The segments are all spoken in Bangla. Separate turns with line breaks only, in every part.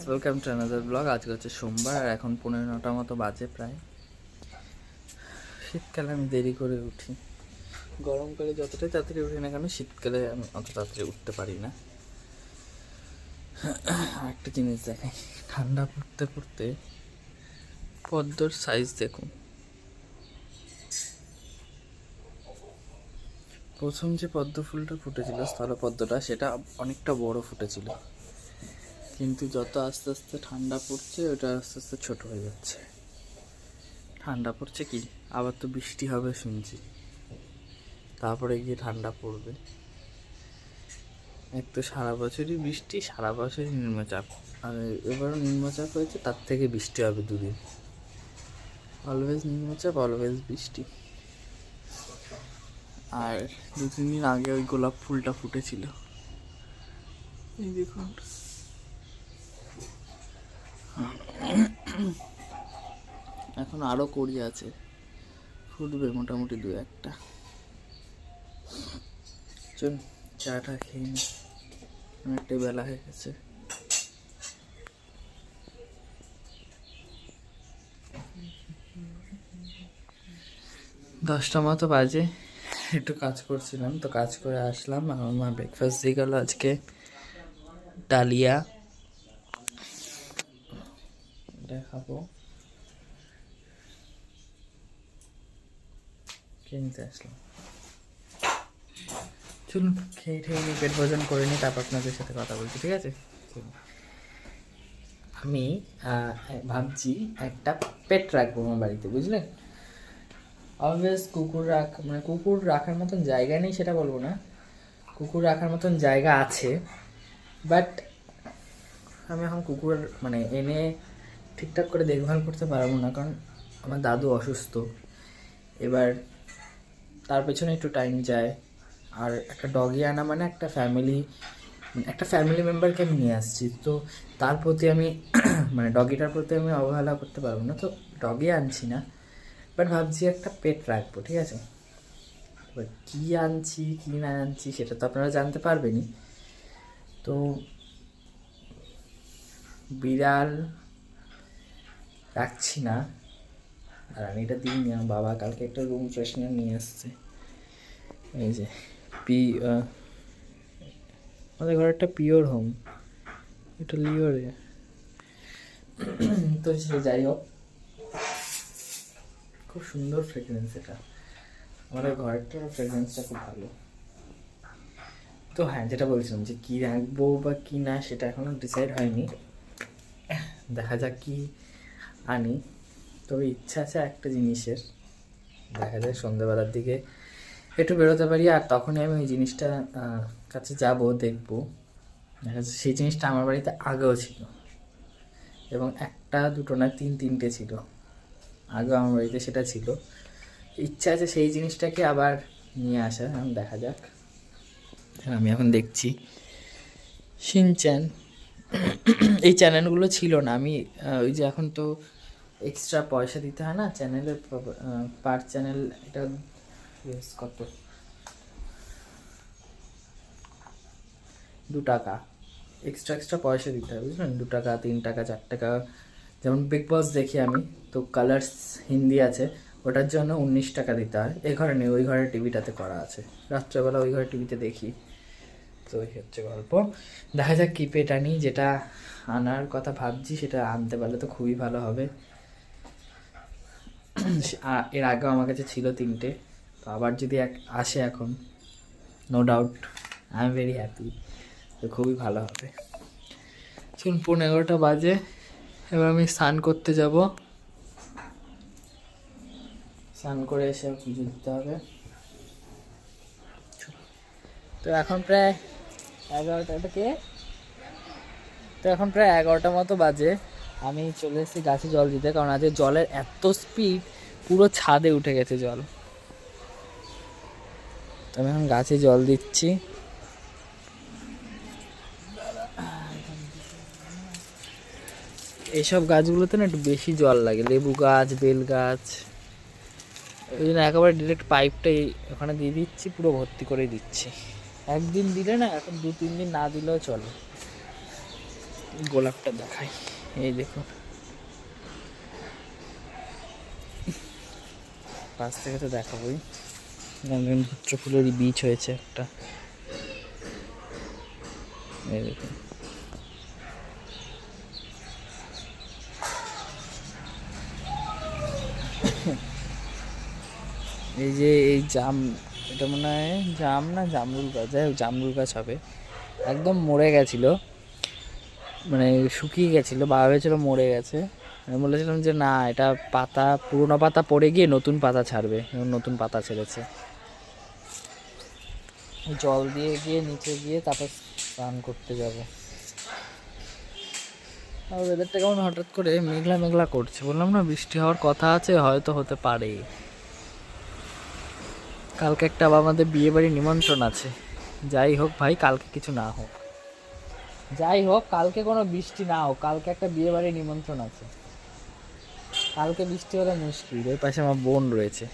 Welcome to another blog. আজকে হচ্ছে সোমবার আর এখন 9:15 মতো বাজে প্রায়। শীতকালে আমি দেরি করে উঠি, গরমকালে যতটাই তাড়াতাড়ি উঠি না কেন শীতকালে আমি অত তাড়াতাড়ি উঠতে পারি না। একটা জিনিস দেখাই, ঠান্ডা পড়তে পড়তে পদ্মর সাইজ দেখুন। প্রথম যে পদ্ম ফুলটা ফুটেছিল স্থলপদ্মটা, সেটা অনেকটা বড় ফুটেছিল, কিন্তু যত আস্তে আস্তে ঠান্ডা পড়ছে ওটা আস্তে আস্তে ছোট হয়ে যাচ্ছে। ঠান্ডা পড়ছে কি, আবার তো বৃষ্টি হবে শুনছি, তারপরে গিয়ে ঠান্ডা পড়বে। এক তো সারা বছরই বৃষ্টি, সারা বছরই নিম্নচাপ, আর এবারও নিম্নচাপ হয়েছে, তার থেকে বৃষ্টি হবে দুদিন। অলওয়েজ নিম্নচাপ, অলওয়েজ বৃষ্টি। আর 2-3 দিন আগে ওই গোলাপ ফুলটা ফুটেছিল, এই দেখুন। এখন আরও কড়ি আছে, ফুটবে মোটামুটি 2-1টা। চল চাটা খেয়ে নি, অনেকটাই বেলা হয়ে গেছে। দশটা মতো বাজে, একটু কাজ করছিলাম, তো কাজ করে আসলাম। আমার মা ব্রেকফাস্ট দিয়ে গেল আজকে ডালিয়া, এটা খাবো। খেয়ে নিতে আসলাম, চলুন খেয়ে নিই, পেট ভোজন করে নিই, তারপর আপনাদের সাথে কথা বলছি, ঠিক আছে? আমি ভাবছি একটা পেট রাখবো আমার বাড়িতে, বুঝলেন? অলওয়েজ কুকুর মানে কুকুর রাখার মতন জায়গা নেই সেটা বলবো না, কুকুর রাখার মতন জায়গা আছে, বাট আমি এখন কুকুর মানে এনে ঠিকঠাক করে দেখভাল করতে পারবো না, কারণ আমার দাদু অসুস্থ। এবার তার পেছনে একটু টাইম যায়, আর একটা ডগি আনা মানে একটা ফ্যামিলি মেম্বারকে আমি নিয়ে আসছি, তো তার প্রতি আমি মানে ডগিটার প্রতি আমি অবহেলা করতে পারবো না, তো ডগি আনছি না, বাট ভাবছি একটা পেট রাখবো, ঠিক আছে? এবার কী আনছি কী না আনছি সেটা তো আপনারা জানতে পারবেনই। তো বিড়াল রাখছি না, আর আমি এটা দিইনি। আমার বাবা কালকে একটা রুম ফ্রেশনার নিয়ে আসছে, এই যে আমাদের ঘরে একটা পিওর হোম, এটা লিওরে। তো সে যাই হোক, খুব সুন্দর ফ্রেগরেন্স এটা, আমাদের ঘরটার ফ্রেগরেন্সটা খুব ভালো। তো হ্যাঁ, যেটা বলছিলাম যে কী রাখবো বা কী না সেটা এখনও ডিসাইড হয়নি, দেখা যাক কি আনি। তবে ইচ্ছা আছে একটা জিনিসের, দেখা যায় সন্ধ্যেবেলার দিকে একটু বেরোতে পারি, আর তখনই আমি ওই জিনিসটা কাছে যাব, দেখবো। দেখা যাচ্ছে সেই জিনিসটা আমার বাড়িতে আগেও ছিল, এবং 1-2 না 3-4টে ছিল আগেও আমার বাড়িতে, সেটা ছিল। ইচ্ছা আছে সেই জিনিসটাকে আবার নিয়ে আসা, এখন দেখা যাক। আমি এখন দেখছি শিনচ্যান, এই চ্যানেলগুলো ছিল না, আমি ওই যে এখন তো এক্সট্রা পয়সা দিতে হয় না চ্যানেলের, পার চ্যানেল এটা কত, 2 টাকা এক্সট্রা পয়সা দিতে হয়, বুঝলেন? 2 টাকা, 3 টাকা, 4 টাকা। যেমন বিগ বস দেখি আমি, তো কালার্স হিন্দি আছে, ওটার জন্য 19 টাকা দিতে হয়। এই ঘরে নেই, ওই ঘরের টিভিটাতে করা আছে, রাত্রেবেলা ওই ঘরের টিভিতে দেখি। তো এই হচ্ছে গল্প, দেখা যাক কী পেট আনি। যেটা আনার কথা ভাবছি সেটা আনতে পারলে তো খুবই ভালো হবে। এর আগেও আমার কাছে ছিল 3টে, তো আবার যদি আসে এখন, no doubt I am very happy, তো খুবই ভালো হবে। চলুন 11:30 বাজে, এবার আমি স্নান করতে যাব, স্নান করে এসে পুজো দিতে হবে। তো এখন প্রায় 11টা মতো বাজে, আমি চলে এসেছি গাছে জল দিতে, কারণ আজকে জলের এত স্পিড, পুরো ছাদে উঠে গেছে জল। তো আমি এখন গাছে জল দিচ্ছি। এইসব গাছগুলোতে না একটু বেশি জল লাগে, লেবু গাছ, বেল গাছ, ওই জন্য একেবারে ডিরেক্ট পাইপটাই ওখানে দিয়ে দিচ্ছি, পুরো ভর্তি করে দিচ্ছি। একদিন দিলে না, এখন 2-3 দিন না দিলেও চলে, গোলাপটা দেখাই, এই দেখুন পাশ থেকে তো দেখাবোই। ধূত্র ফুলেরই বীজ হয়েছে একটা, এই দেখুন। এই যে এই জাম, এটা মনে হয় জাম না জামরুল গাছ, যাই হোক জামরুল গাছ হবে। একদম মরে গেছিলো, মানে শুকিয়ে গেছিলো, বাবা ভেবেছিল মরে গেছে। আমি বলেছিলাম যে না, এটা পাতা, পুরোনো পাতা পড়ে গিয়ে নতুন পাতা ছাড়বে, নতুন পাতা ছেড়েছে। জল দিয়ে গিয়ে নিচে গিয়ে তারপর স্নান করতে যাব। আর ওয়েদারটা কেমন হঠাৎ করে মেঘলা মেঘলা করছে, বললাম না বৃষ্টি হওয়ার কথা আছে, হয়তো হতে পারে। কালকে একটা আবার আমাদের বিয়ে বাড়ির নিমন্ত্রণ আছে। যাই হোক ভাই, কালকে কিছু না হোক, যাই হোক কালকে কোনো বৃষ্টি না হোক, কালকে একটা বিয়ে বাড়ির নিমন্ত্রণ আছে। কালকে বৃষ্টি হলে মুশকিল। ওই পাশে আমার বোন রয়েছে,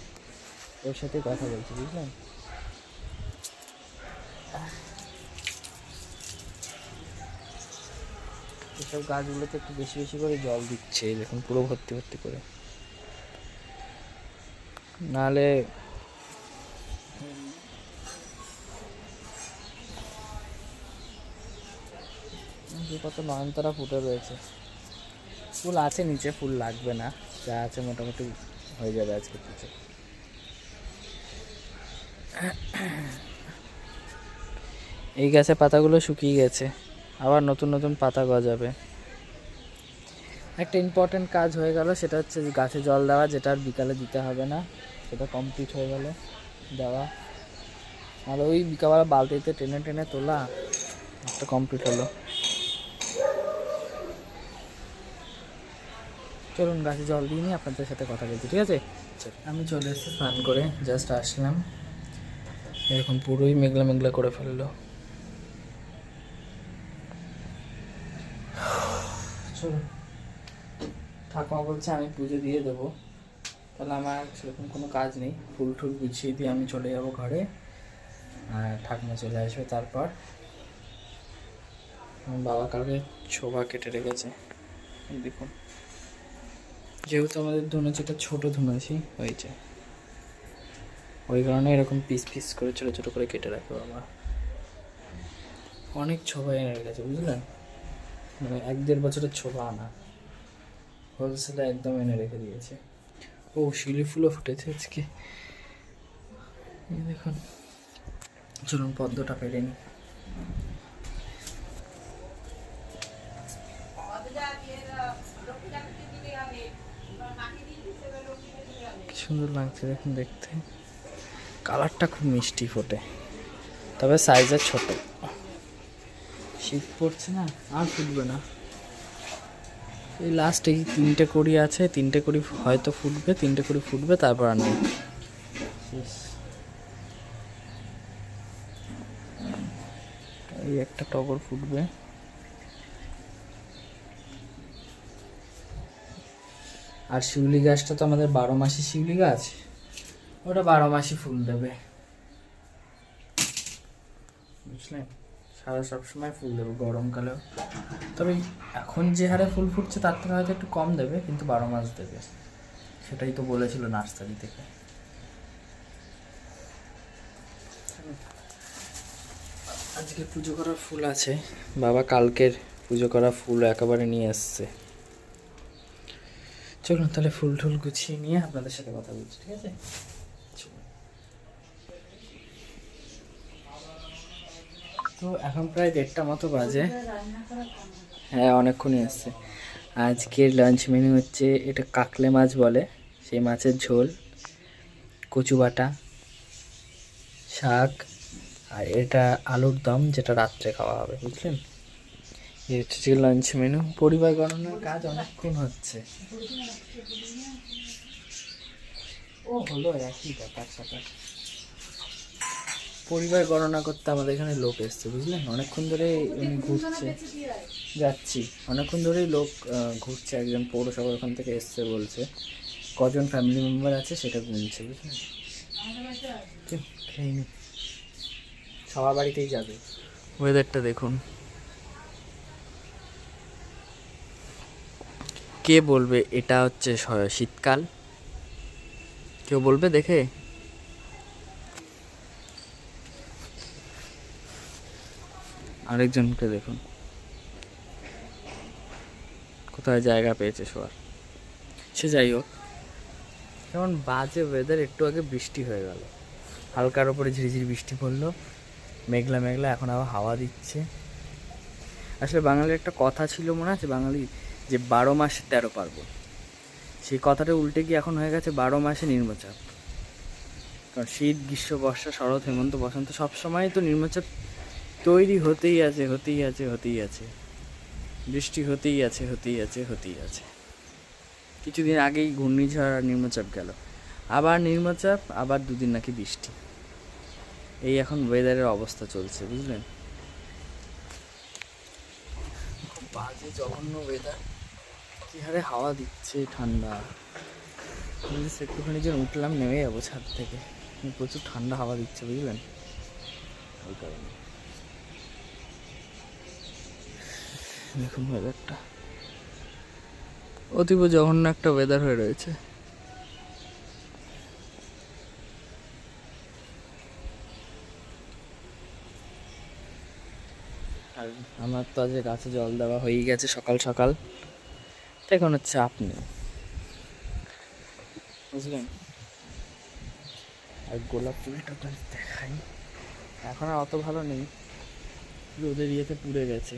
ওর সাথে কথা বলছি, বুঝলেন। এসব গাছগুলোতে একটু বেশি বেশি করে জল দিচ্ছে, দেখুন পুরো ভর্তি ভর্তি করে, নাহলে কত নয়নতারা ফুটে রয়েছে। ফুল আছে নিচে, ফুল লাগবে না, যা আছে মোটামুটি হয়ে যাবে আজকে পুজো। এই গাছের পাতাগুলো শুকিয়ে গেছে, আবার নতুন নতুন পাতা গজাবে। একটা ইম্পর্টেন্ট কাজ হয়ে গেল, সেটা হচ্ছে গাছে জল দেওয়া, যেটা আর বিকালে দিতে হবে না, সেটা কমপ্লিট হয়ে গেল দেওয়া। আর ওই বিকালবেলা বালতিতে টেনে টেনে তোলা, একটা কমপ্লিট হলো। চলুন গাছে জল দিয়ে নিয়ে আপনাদের সাথে কথা বলছি, ঠিক আছে। আমি চলে এসেছি স্নান করে, জাস্ট আসলাম, এরকম পুরোই মেঘলা মেঘলা করে ফেললো। চলুন, ঠাকুমা বলছে আমি পুজো দিয়ে দেবো, তাহলে আমার সেরকম কোনো কাজ নেই, ফুল টুল গুছিয়ে দিয়ে আমি চলে যাবো ঘরে, আর ঠাকুমা চলে আসবে। তারপর আমার বাবা কালকে ছোবা কেটে রেখেছে, দেখুন, যেহেতু আমাদের ধুনুচিটা ছোটো ধুনুচি হয়েছে, ওই কারণে এরকম পিস পিস করে ছোটো ছোটো করে কেটে রাখে বাবা। অনেক ছোবা এনে রেখেছে, বুঝলেন, মানে 1-1.5 বছরের ছোবা আনা, হোলসেলে একদম এনে রেখে দিয়েছে। ও শিউলি ফুলও ফুটেছে আজকে, দেখুন। চলুন পদ্মটা পেরে নি। কি সুন্দর লাগছে দেখুন দেখতে, কালারটা খুব মিষ্টি ফোটে, তবে সাইজের ছোট। শীত পড়ছে না, আর ফুটবে না। এই লাস্ট এই 3টে কড়ি আছে, 3টে কড়ি হয়তো ফুটবে, 3টে কড়ি ফুটবে, তারপর আর নেই, শেষ। এই একটা টগর ফুটবে, আর শিউলি গাছটা তো আমাদের 12 মাসি শিউলি গাছ, ওটা 12 মাসই ফুল দেবে, বুঝলেন, সারা সবসময় ফুল দেবে গরমকালেও। তবে এখন যে হারে ফুল ফুটছে তার থেকে হয়তো একটু কম দেবে, কিন্তু 12 মাস দেবে, সেটাই তো বলেছিল নার্সারি থেকে। আজকে পুজো করার ফুল আছে, বাবা কালকের পুজো করা ফুল একেবারে নিয়ে আসছে। চলুন তাহলে ফুল টুল গুছিয়ে নিয়ে আপনাদের সাথে কথা বলছি, ঠিক আছে। তো এখন প্রায় 1:30টা মতো বাজে, হ্যাঁ অনেকক্ষণই আসছে। আজকের লাঞ্চ মেনু হচ্ছে, এটা কাকলে মাছ বলে, সেই মাছের ঝোল, কচু বাটা, শাক, আর এটা আলুর দম, যেটা রাত্রে খাওয়া হবে, বুঝলেন। এই হচ্ছে লাঞ্চ মেনু। পরিবার গণনার কাজ অনেকক্ষণ হচ্ছে, ও হলো একই ব্যাপার স্যাপার। পরিবার গণনা করতে আমাদের এখানে লোক এসছে, বুঝলেন, অনেকক্ষণ ধরে উনি ঘুরছে, যাচ্ছি, অনেকক্ষণ ধরেই লোক ঘুরছে, একজন পৌরসভা ওখান থেকে এসছে, বলছে কজন ফ্যামিলি মেম্বার আছে সেটা গুনছে, বুঝলেন। খেয়ে নি, সবার বাড়িতেই যাবে। ওয়েদারটা দেখুন, কে বলবে এটা হচ্ছে শীতকাল? কেউ বলবে দেখে? আরেকজনকে দেখুন কোথায় জায়গা পেয়েছে শোয়ার। সে যাই হোক, যেমন বাজে ওয়েদার, একটু আগে বৃষ্টি হয়ে গেল, হালকার ওপরে ঝিরিঝিরি বৃষ্টি পড়লো, মেঘলা মেঘলা, এখন আবার হাওয়া দিচ্ছে। আসলে বাঙালির একটা কথা ছিল মনে আছে, বাঙালি যে 12 মাসে 13 পার্বণ, সেই কথাটা উল্টে গিয়ে এখন হয়ে গেছে 12 মাসে নিম্নচাপ। কারণ শীত, গ্রীষ্ম, বর্ষা, শরৎ, হেমন্ত, বসন্ত সবসময় তো নিম্নচাপ তৈরি হতেই আছে, হতেই আছে, হতেই আছে, বৃষ্টি হতেই আছে, হতেই আছে, হতেই আছে। কিছুদিন আগেই ঘূর্ণিঝড় আর নিম্নচাপ গেল, আবার নিম্নচাপ, আবার দুদিন নাকি বৃষ্টি। এই এখন ওয়েদারের অবস্থা চলছে, বুঝলেন? খুব বাজে জঘন্য ওয়েদার। কি হারে হাওয়া দিচ্ছে, ঠান্ডা। একটুখানি যেন উঠলাম, নেমে যাবো ছাদ থেকে, প্রচুর ঠান্ডা হাওয়া দিচ্ছে, বুঝলেন? ওই কারণে দেখুন ওয়েদারটা অতীব জঘন্য একটা ওয়েদার হয়ে রয়েছে। আর আমার তো আজ গাছে জল দেওয়া হয়ে গেছে সকাল সকাল, তাই কোনো চাপ নেই, বুঝলেন? আর গোলাপ ফুলটা দেখাই, এখন আর অত ভালো নেই, রোদের ইয়েতে পুড়ে গেছে।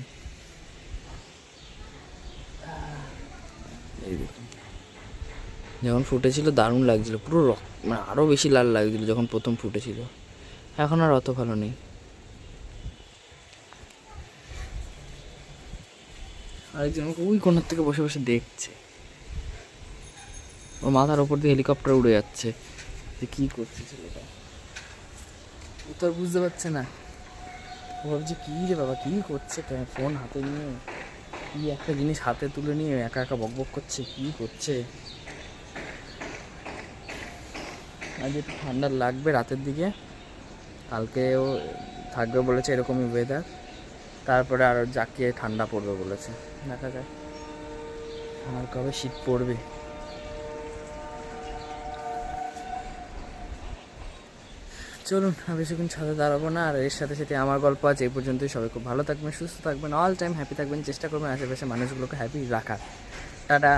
এই দেখুন, যখন ফুটেছিল দারুণ লাগছিল, পুরো মানে আরও বেশি লাল লাগছিল যখন প্রথম ফুটেছিল, এখন আর অত ভালো নেই। আরেকজন ওই কোণার থেকে বসে বসে দেখছে, ওর মাথার ওপর দিয়ে হেলিকপ্টার উড়ে যাচ্ছে, যে কী করছে ছেলেটা, ও তো আর বুঝতে পারছে না। ও ভাবছে কী রে বাবা, কী করছে, ফোন হাতে নিয়ে কী একটা জিনিস হাতে তুলে নিয়ে একা একা বকবক করছে, কী করছে। আজ একটু ঠান্ডা লাগবে রাতের দিকে, কালকেও থাকবে বলেছে এরকমই ওয়েদার, তারপরে আরও জাঁকিয়ে ঠান্ডা পড়বে বলেছে, দেখা যায় আর কবে শীত পড়বে। চলুন, আমি বেশিক্ষণ ছাদে দাঁড়াবো না, আর এর সাথে সাথে আমার গল্প আজ এই পর্যন্তই। সবাই খুব ভালো থাকবেন, সুস্থ থাকবেন, অল টাইম হ্যাপি থাকবেন, চেষ্টা করবেন আশেপাশে মানুষগুলোকে হ্যাপি রাখার। টাটা।